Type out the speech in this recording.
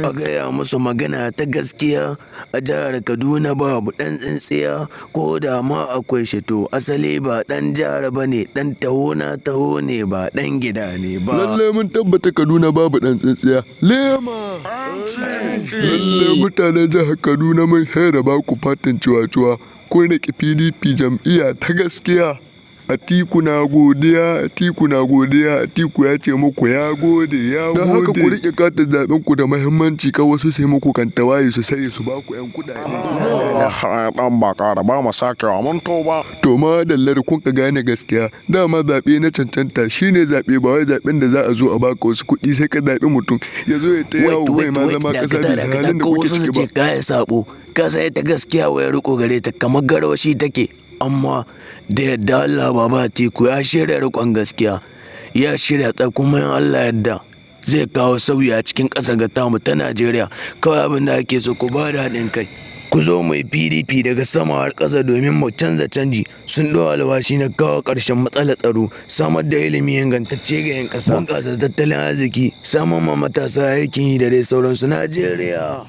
A gaya musu magana ta gaskiya, a jihar Kaduna babu ɗan tsintsiya, ko da ma akwai shi to asali ba ɗan jihar ba ne, ɗan taho na taho ne ba ɗan gida ne ba. Lallai mun tabbata Kaduna babu ɗan tsintsiya. Lema! Lallai mutanen jihar Kaduna mun shaida ba ku fatan cuwa-cuwa. Ko na PDP jam'iyya ta gaskiya. Atiku na godiya, Atiku ya ce muku ya gode. Don haka ku riƙe katin zaɓen ku da muhimmanci, ka wasu sai muku kantawaye su sai su ba ku 'yan kuɗaɗe. Dan ba ƙara ba mu sakewa mun ba. To ma dallar kun ka gane gaskiya, dama zaɓe na cancanta shine zaɓe, ba wai zaɓen da za a zo a baka wasu kuɗi sai ka zaɓi mutum ya zo ya ta yawo bai ma zama ƙasa bisa halin da kuke ciki ba. Ka yi sabo, ka sai ta gaskiya wai riko gare ta kamar garwashi take. Amma da yadda Allah baba Atiku ya shirya riƙon gaskiya, ya shirya kuma in Allah yadda zai kawo sauyi a cikin ƙasar ga tamu ta Najeriya. Kawai abin da ake so ku ba da haɗin kai, ku zo mai PDP daga sama har ƙasa domin mu canza canji. Sun ɗau alwashi na kawo ƙarshen matsalar tsaro, samar da ilimi ingantacce ga 'yan ƙasa, bunƙasa tattalin arziki, samun ma matasa aikin yi da dai sauransu. Najeriya.